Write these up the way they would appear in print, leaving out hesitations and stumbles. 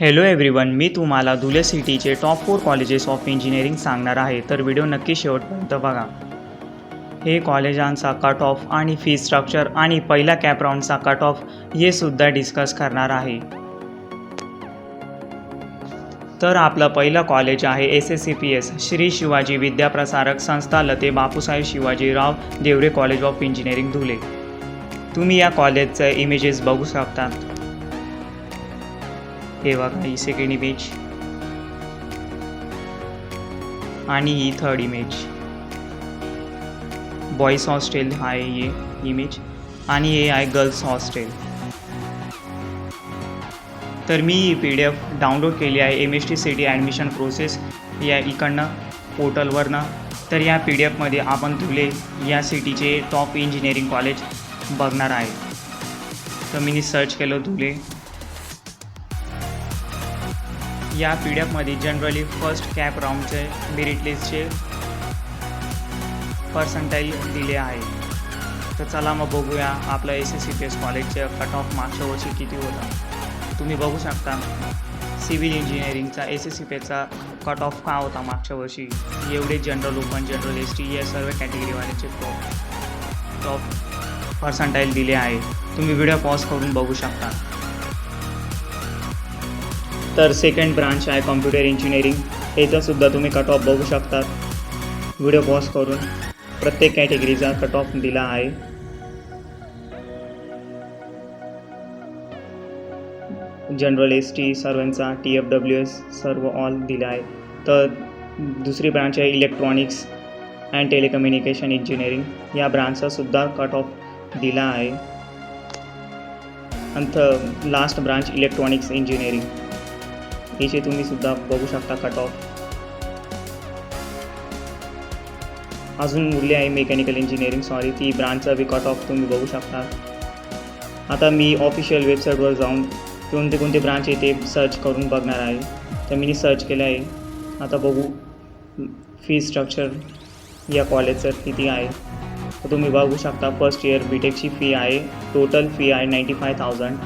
Hello everyone, मी तुम्हाला धुळे सिटीचे टॉप 4 कॉलेजेस ऑफ इंजिनिअरिंग सांगणार आहे, तर व्हिडिओ नक्की शेवटपर्यंत बघा. हे कॉलेजांचा कट ऑफ आणि फी स्ट्रक्चर आणि पहिल्या कॅप राऊंडचा कट ऑफ हे सुद्धा डिस्कस करणार आहे. तर आपलं पहिलं कॉलेज आहे SSCPS Shri Shivaji Vidyaprasarak Sanstha late Bapusaheb Shivajirao Deore college of engineering Dhule. तुम्ही या कॉलेजचे इमेजेस बघू शकता. हे बघा, ही सेकंड इमेज आणि ही थर्ड इमेज. बॉईज हॉस्टेल आहे हे इमेज आणि हे आहे गर्ल्स हॉस्टेल. तर मी ही PDF डाउनलोड केली आहे MST सिटी ॲडमिशन प्रोसेस या इकडनं पोर्टलवरनं. तर या PDFमध्ये आपण धुळे या सिटीचे टॉप इंजिनिअरिंग कॉलेज बघणार आहे. तर मी सर्च केलं धुळे. या PDFमध्ये जनरली फर्स्ट कॅप राऊंडचे मेरिट लिस्टचे पर्सेंटाईल दिले आहे. तर चला मग बघूया आपलं SSCPS कॉलेजचे कट ऑफ मागच्या वर्षी किती होता. तुम्ही बघू शकता सिव्हिल इंजिनिअरिंगचा SSCPSचा कट ऑफ का होता मागच्या वर्षी. एवढे जनरल ओपन, जनरल ST या सर्व कॅटेगरीवाल्याचे टॉप पर्सेंटाईल दिले आहे. तुम्ही व्हिडिओ पॉज करून बघू शकता. तर सेकंड ब्रांच आहे कॉम्प्युटर इंजिनिअरिंग. याचासुद्धा तुम्ही कट ऑफ बघू शकता. व्हिडिओ पॉज करून प्रत्येक कॅटेगरीचा कट ऑफ दिला आहे. जनरल ST सर्वांचा, TFWS सर्व ऑल दिला आहे. तर दुसरी ब्रांच आहे इलेक्ट्रॉनिक्स अँड टेलिकम्युनिकेशन इंजिनिअरिंग. या ब्रांचचा सुद्धा कट ऑफ दिला आहे. आणि लास्ट ब्रांच इलेक्ट्रॉनिक्स इंजिनिअरिंग, याचे तुम्ही सुद्धा बघू शकता कट ऑफ. अजून उरले आहे मेकॅनिकल इंजिनिअरिंग, ती ब्रांचचा बी कट ऑफ तुम्ही बघू शकता. आता मी ऑफिशियल वेबसाईटवर जाऊन कोणते ब्रांच आहे ते सर्च करून बघणार आहे. तर मी सर्च केलं आहे. आता बघू फी स्ट्रक्चर या कॉलेजचं किती आहे. तर तुम्ही बघू शकता फर्स्ट इयर BTECची फी आहे, टोटल फी आहे 95,000.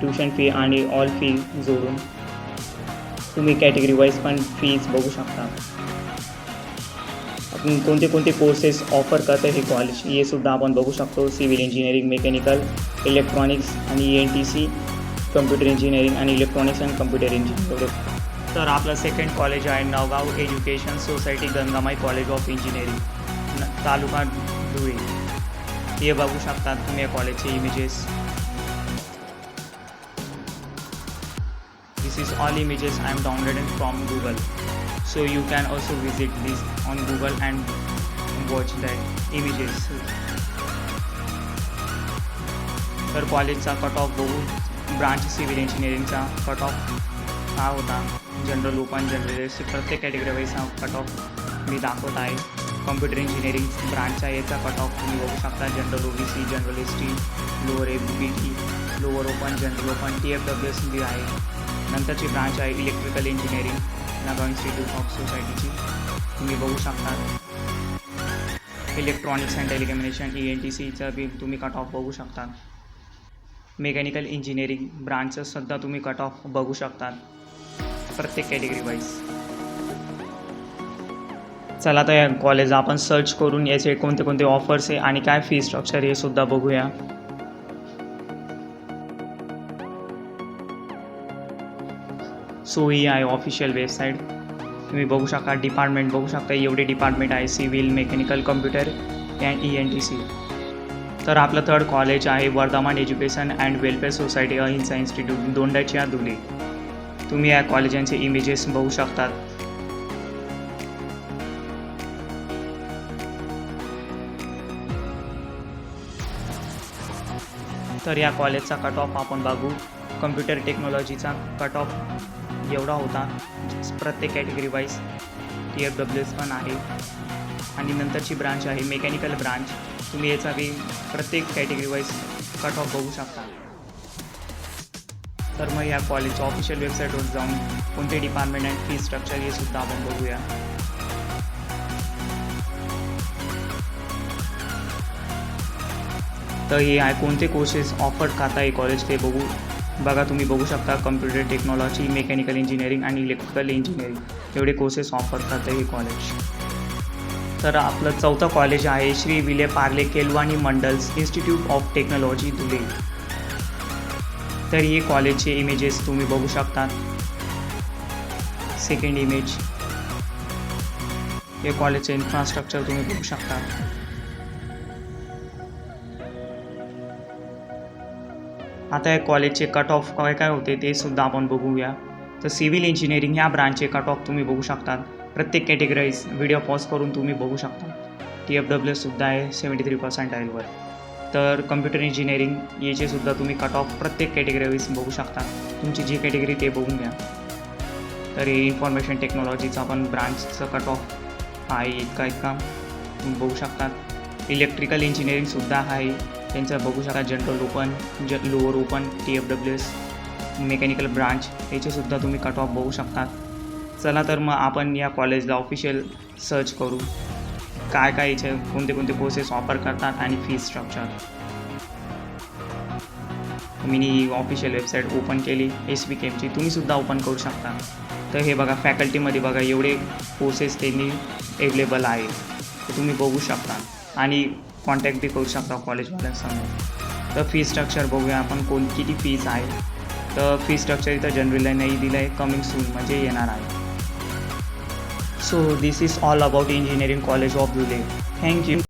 ट्युशन फी आणि ऑल फी जोडून तुम्ही कॅटेगरी वाईज पण फीज बघू शकता. आपण कोणते कोर्सेस ऑफर करतं हे कॉलेज हे सुद्धा आपण बघू शकतो. सिव्हिल इंजिनिअरिंग, मेकॅनिकल, इलेक्ट्रॉनिक्स आणि ENTC, कम्प्युटर इंजिनिअरिंग आणि इलेक्ट्रॉनिक्स अँड कम्प्युटर इंजिनिअरिंग. तर आपलं सेकंड कॉलेज आहे Navgaon education society Gangamai college of engineering, taluka Dhule. हे बघू शकता तुम्ही या कॉलेजचे images. This is all images I am downloading from Google, so you can also visit this on Google and watch that images. तर कॉलेजचा कट ऑफ बघू. ब्रांच सिव्हिल इंजिनिअरिंगचा कट ऑफ हा होता. जनरल ओपन, जनरल ST प्रत्येक category वाईजचा cut of me दाखवत आहे. Computer engineering ब्रांचचा याचा cut off तुम्ही बघू शकता. General OBC, general ST, lower ABT, lower open, general open, TFWS बी आहे. नंतरची ब्रांच आहे electrical engineering, Nagaon institute of सोसायटीची. तुम्ही बघू शकता. इलेक्ट्रॉनिक्स अँड टेलिकम्युनिकेशन ENTCचं बी तुम्ही कट ऑफ बघू शकता. मेकॅनिकल इंजिनिअरिंग ब्रांचचं सुद्धा तुम्ही कट ऑफ बघू शकता प्रत्येक कॅटेगरी वाईज. चला तर या कॉलेज आपण सर्च करून याचे कोणते ऑफर्स आहे आणि काय फी स्ट्रक्चर हे सुद्धा बघूया. सो ही आहे ऑफिशियल वेबसाईट. तुम्ही बघू शकता. डिपार्टमेंट बघू शकता. एवढे डिपार्टमेंट आहे civil, mechanical, computer and ENTC. तर आपलं थर्ड कॉलेज आहे Vardhaman education and welfare society Ahinsa institute, दोंडाच्या धुळे. तुम्ही या कॉलेजांचे इमेजेस बघू शकतात. तर या कॉलेजचा कट ऑफ आपण बघू. कम्प्युटर टेक्नॉलॉजीचा कट ऑफ एवढा होता प्रत्येक कॅटेगरी वाईज. TFWS पण आहे. आणि नंतरची ब्रांच आहे मेकॅनिकल ब्रांच. तुम्ही याचा बी प्रत्येक कॅटेगरी वाईज कट ऑफ बघू शकता. तर मग या कॉलेजच्या ऑफिशियल वेबसाईटवर जाऊन कोणते डिपार्टमेंट अँड फी स्ट्रक्चर हे सुद्धा आपण बघूया. तर हे आहे कोणते कोर्सेस ऑफर करता आहे कॉलेज ते बघू. बघा तुम्ही बघू शकता कम्प्युटर टेक्नॉलॉजी, मेकॅनिकल इंजिनिअरिंग आणि इलेक्ट्रिकल इंजिनिअरिंग एवढे कोर्सेस ऑफर करतं हे कॉलेज. तर आपलं चौथं कॉलेज आहे Shri Vile Parle Kelavani Mandal's institute of technology Dhule. तर हे कॉलेजचे इमेजेस तुम्ही बघू शकता. सेकंड इमेज, हे कॉलेजचे इन्फ्रास्ट्रक्चर तुम्ही बघू शकता. आता या कॉलेजचे कट ऑफ काय होते ते सुद्धा आपण बघूया. तर सिव्हिल इंजिनिअरिंग ह्या ब्रांचचे कट ऑफ तुम्ही बघू शकता. प्रत्येक कॅटेगराईज व्हिडिओ पॉज करून तुम्ही बघू शकता. TFW सुद्धा आहे 73% तर कम्प्युटर इंजिनिअरिंग याचे सुद्धा तुम्ही कट ऑफ प्रत्येक कॅटेगरीज बघू शकता. तुमची जी कॅटेगरी ते बघून घ्या. तर हे इन्फॉर्मेशन टेक्नॉलॉजीचा पण ब्रांचचं कट ऑफ आहे इतका तुम्ही बघू शकता. इलेक्ट्रिकल इंजिनिअरिंगसुद्धा आहे, त्यांचं बघू शकता. General open, lower open, TFWS, mechanical branch याचेसुद्धा तुम्ही कट ऑफ बघू शकता. चला तर मग आपण या कॉलेजला ऑफिशियल सर्च करू काय काय याचे कोणते कोणते कोर्सेस ऑफर करतात आणि फी स्ट्रक्चर. मी ऑफिशियल वेबसाईट ओपन केली SBKMची, तुम्हीसुद्धा ओपन करू शकता. तर हे बघा फॅकल्टीमध्ये बघा एवढे कोर्सेस त्यांनी अवेलेबल आहे ते तुम्ही बघू शकता आणि कॉन्टॅक्ट बी करू शकता कॉलेजवाल्यांसमोर. तर फी स्ट्रक्चर बघूया आपण किती फीज आहे. तर फी स्ट्रक्चर इथं जनरलला नाही दिलं आहे, कमिंग सून म्हणजे येणार आहे. So this is all about engineering college of Dhule. Thank you.